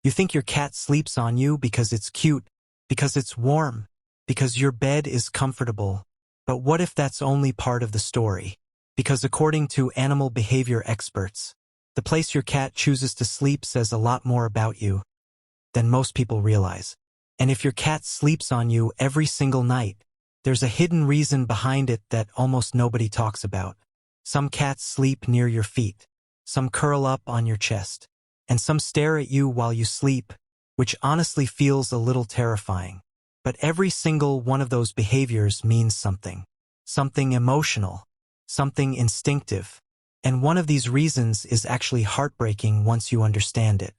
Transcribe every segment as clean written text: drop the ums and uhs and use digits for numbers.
You think your cat sleeps on you because it's cute, because it's warm, because your bed is comfortable. But what if that's only part of the story? Because according to animal behavior experts, the place your cat chooses to sleep says a lot more about you than most people realize. And if your cat sleeps on you every single night, there's a hidden reason behind it that almost nobody talks about. Some cats sleep near your feet, some curl up on your chest, and some stare at you while you sleep, which honestly feels a little terrifying. But every single one of those behaviors means something. Something emotional, something instinctive. And one of these reasons is actually heartbreaking once you understand it.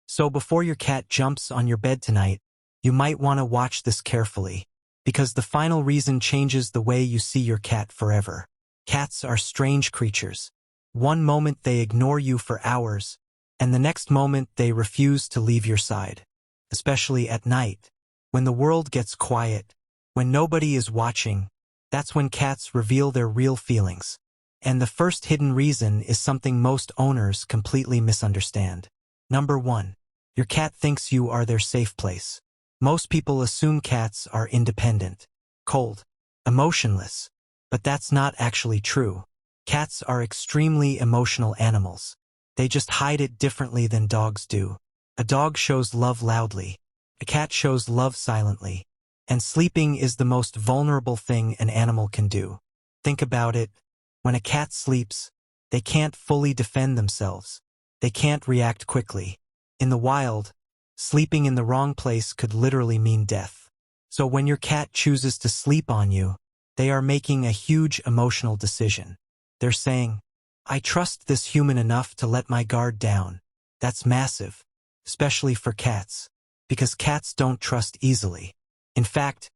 So before your cat jumps on your bed tonight, you might want to watch this carefully, because the final reason changes the way you see your cat forever. Cats are strange creatures. One moment they ignore you for hours, and the next moment they refuse to leave your side. Especially at night, when the world gets quiet, when nobody is watching, that's when cats reveal their real feelings. And the first hidden reason is something most owners completely misunderstand. Number 1. Your cat thinks you are their safe place. Most people assume cats are independent, cold, emotionless. But that's not actually true. Cats are extremely emotional animals. They just hide it differently than dogs do. A dog shows love loudly. A cat shows love silently. And sleeping is the most vulnerable thing an animal can do. Think about it. When a cat sleeps, they can't fully defend themselves. They can't react quickly. In the wild, sleeping in the wrong place could literally mean death. So when your cat chooses to sleep on you, they are making a huge emotional decision. They're saying, I trust this human enough to let my guard down. That's massive, especially for cats, because cats don't trust easily. In fact,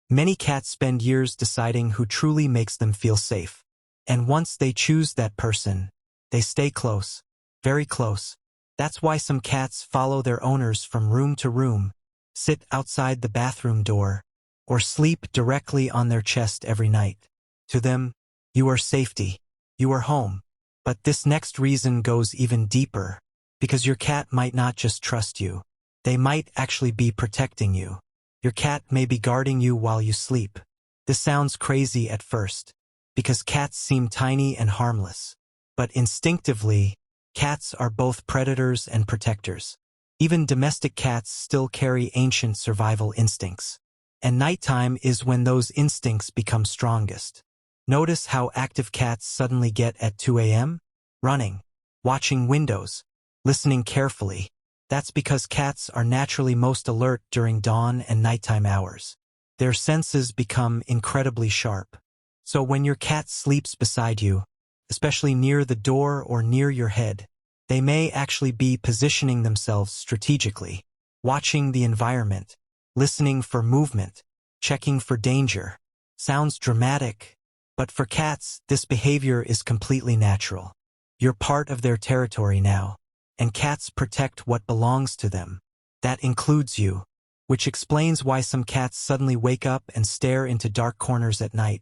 many cats spend years deciding who truly makes them feel safe. And once they choose that person, they stay close, very close. That's why some cats follow their owners from room to room, sit outside the bathroom door, or sleep directly on their chest every night. To them, you are safety, you are home. But this next reason goes even deeper, because your cat might not just trust you. They might actually be protecting you. Your cat may be guarding you while you sleep. This sounds crazy at first, because cats seem tiny and harmless. But instinctively, cats are both predators and protectors. Even domestic cats still carry ancient survival instincts. And nighttime is when those instincts become strongest. Notice how active cats suddenly get at 2 a.m.? Running, watching windows, listening carefully. That's because cats are naturally most alert during dawn and nighttime hours. Their senses become incredibly sharp. So when your cat sleeps beside you, especially near the door or near your head, they may actually be positioning themselves strategically, watching the environment, listening for movement, checking for danger. Sounds dramatic, but for cats, this behavior is completely natural. You're part of their territory now, and cats protect what belongs to them. That includes you, which explains why some cats suddenly wake up and stare into dark corners at night.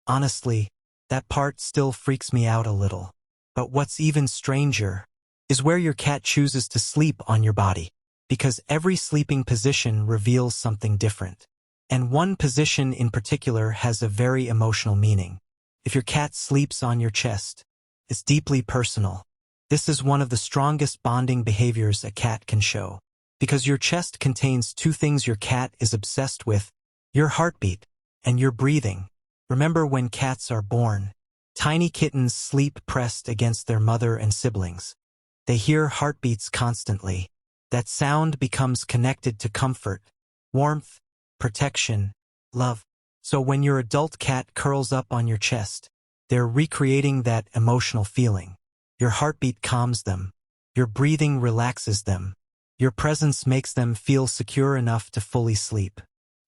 Honestly, that part still freaks me out a little. But what's even stranger is where your cat chooses to sleep on your body, because every sleeping position reveals something different. And one position in particular has a very emotional meaning. If your cat sleeps on your chest, it's deeply personal. This is one of the strongest bonding behaviors a cat can show, because your chest contains two things your cat is obsessed with: your heartbeat and your breathing. Remember when cats are born? Tiny kittens sleep pressed against their mother and siblings. They hear heartbeats constantly. That sound becomes connected to comfort, warmth, protection, love. So when your adult cat curls up on your chest, they're recreating that emotional feeling. Your heartbeat calms them. Your breathing relaxes them. Your presence makes them feel secure enough to fully sleep.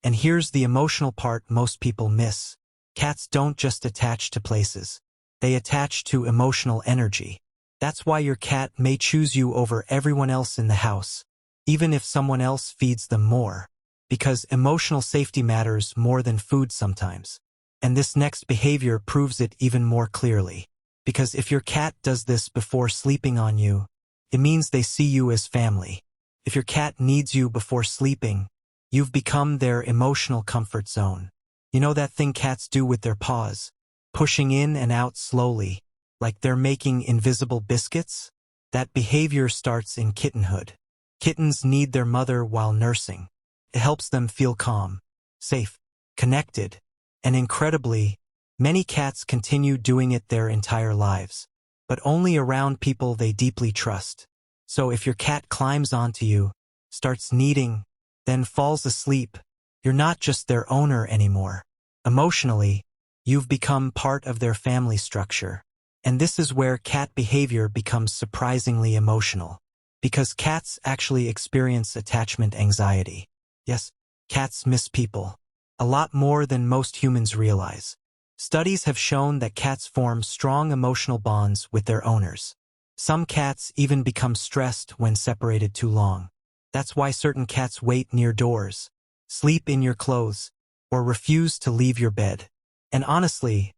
And here's the emotional part most people miss. Cats don't just attach to places. They attach to emotional energy. That's why your cat may choose you over everyone else in the house, even if someone else feeds them more. Because emotional safety matters more than food sometimes. And this next behavior proves it even more clearly. Because if your cat does this before sleeping on you, it means they see you as family. If your cat needs you before sleeping, you've become their emotional comfort zone. You know that thing cats do with their paws, pushing in and out slowly, like they're making invisible biscuits? That behavior starts in kittenhood. Kittens need their mother while nursing. It helps them feel calm, safe, connected, and incredibly, many cats continue doing it their entire lives, but only around people they deeply trust. So if your cat climbs onto you, starts kneading, then falls asleep, you're not just their owner anymore. Emotionally, you've become part of their family structure. And this is where cat behavior becomes surprisingly emotional, because cats actually experience attachment anxiety. Yes, cats miss people, a lot more than most humans realize. Studies have shown that cats form strong emotional bonds with their owners. Some cats even become stressed when separated too long. That's why certain cats wait near doors, sleep in your clothes, or refuse to leave your bed. And honestly,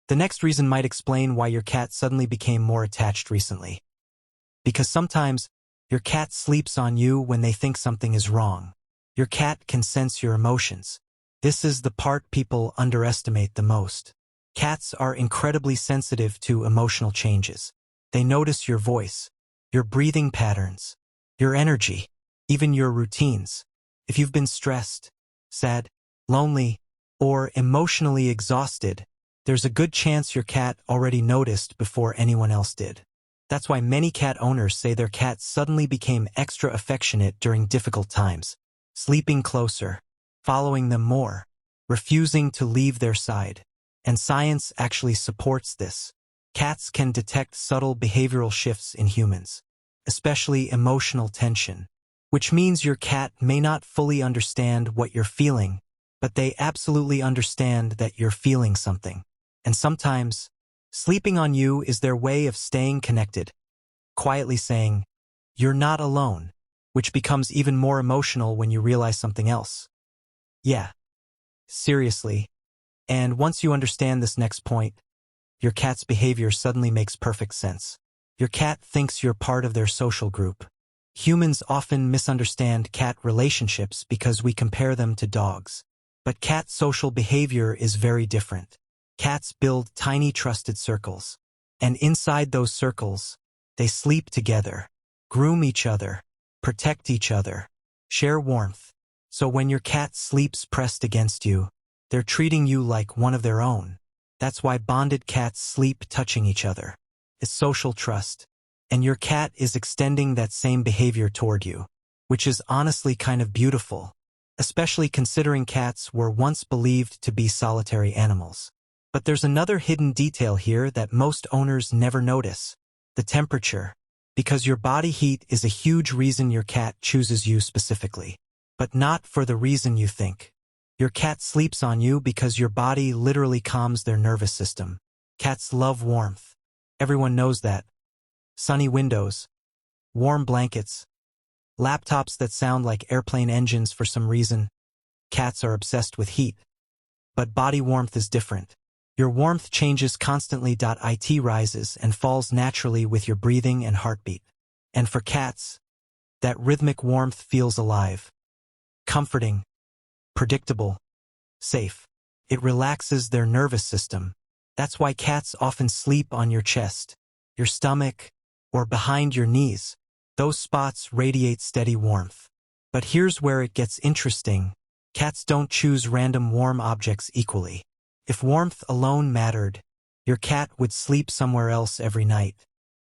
the next reason might explain why your cat suddenly became more attached recently. Because sometimes, your cat sleeps on you when they think something is wrong. Your cat can sense your emotions. This is the part people underestimate the most. Cats are incredibly sensitive to emotional changes. They notice your voice, your breathing patterns, your energy, even your routines. If you've been stressed, sad, lonely, or emotionally exhausted, there's a good chance your cat already noticed before anyone else did. That's why many cat owners say their cat suddenly became extra affectionate during difficult times, sleeping closer, following them more, refusing to leave their side. And science actually supports this. Cats can detect subtle behavioral shifts in humans, especially emotional tension, which means your cat may not fully understand what you're feeling, but they absolutely understand that you're feeling something. And sometimes, sleeping on you is their way of staying connected, quietly saying, "You're not alone," which becomes even more emotional when you realize something else. Yeah, seriously. And once you understand this next point, your cat's behavior suddenly makes perfect sense. Your cat thinks you're part of their social group. Humans often misunderstand cat relationships because we compare them to dogs. But cat social behavior is very different. Cats build tiny trusted circles. And inside those circles, they sleep together, groom each other, protect each other, share warmth. So when your cat sleeps pressed against you, they're treating you like one of their own. That's why bonded cats sleep touching each other. It's social trust. And your cat is extending that same behavior toward you, which is honestly kind of beautiful, especially considering cats were once believed to be solitary animals. But there's another hidden detail here that most owners never notice: the temperature. Because your body heat is a huge reason your cat chooses you specifically, but not for the reason you think. Your cat sleeps on you because your body literally calms their nervous system. Cats love warmth. Everyone knows that. Sunny windows, warm blankets, laptops that sound like airplane engines for some reason. Cats are obsessed with heat. But body warmth is different. Your warmth changes constantly. It rises and falls naturally with your breathing and heartbeat. And for cats, that rhythmic warmth feels alive, comforting, predictable, safe. It relaxes their nervous system. That's why cats often sleep on your chest, your stomach, or behind your knees. Those spots radiate steady warmth. But here's where it gets interesting. Cats don't choose random warm objects equally. If warmth alone mattered, your cat would sleep somewhere else every night.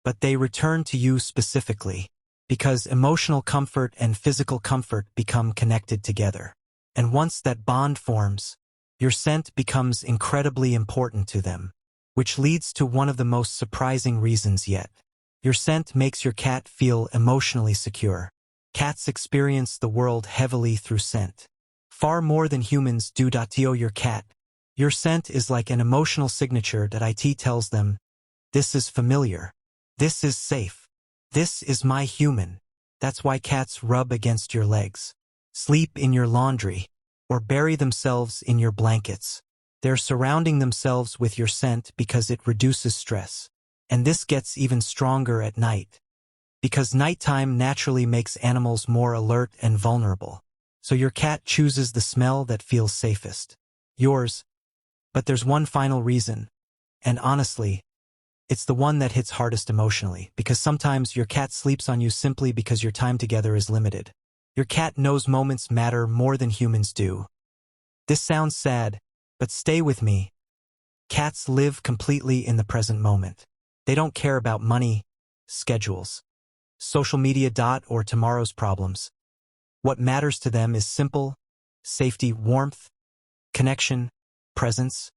But they return to you specifically, because emotional comfort and physical comfort become connected together. And once that bond forms, your scent becomes incredibly important to them, which leads to one of the most surprising reasons yet. Your scent makes your cat feel emotionally secure. Cats experience the world heavily through scent, far more than humans do. Your cat. Your scent is like an emotional signature that it tells them, "This is familiar. This is safe. This is my human." That's why cats rub against your legs, sleep in your laundry, or bury themselves in your blankets. They're surrounding themselves with your scent because it reduces stress. And this gets even stronger at night. Because nighttime naturally makes animals more alert and vulnerable. So your cat chooses the smell that feels safest. Yours. But there's one final reason. And honestly, it's the one that hits hardest emotionally, because sometimes your cat sleeps on you simply because your time together is limited. Your cat knows moments matter more than humans do. This sounds sad, but stay with me. Cats live completely in the present moment. They don't care about money, schedules, social media or tomorrow's problems. What matters to them is simple: safety, warmth, connection, presence.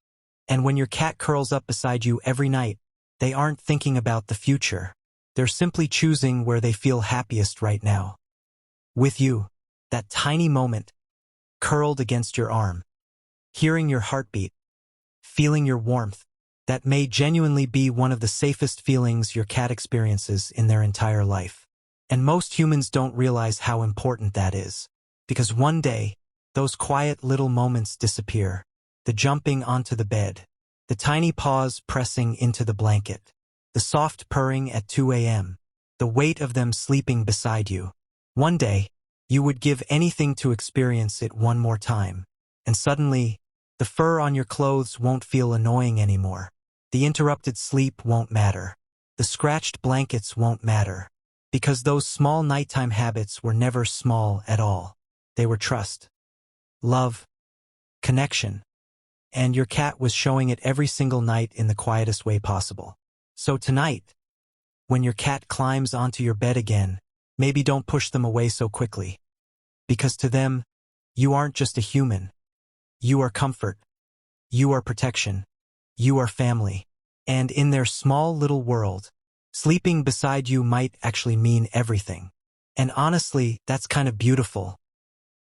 And when your cat curls up beside you every night, they aren't thinking about the future. They're simply choosing where they feel happiest right now. With you, that tiny moment, curled against your arm, hearing your heartbeat, feeling your warmth, that may genuinely be one of the safest feelings your cat experiences in their entire life. And most humans don't realize how important that is. Because one day, those quiet little moments disappear. The jumping onto the bed, the tiny paws pressing into the blanket, the soft purring at 2 a.m., the weight of them sleeping beside you. One day, you would give anything to experience it one more time. And suddenly, the fur on your clothes won't feel annoying anymore. The interrupted sleep won't matter. The scratched blankets won't matter. Because those small nighttime habits were never small at all. They were trust, love, connection. And your cat was showing it every single night in the quietest way possible. So tonight, when your cat climbs onto your bed again, maybe don't push them away so quickly. Because to them, you aren't just a human. You are comfort. You are protection. You are family. And in their small little world, sleeping beside you might actually mean everything. And honestly, that's kind of beautiful.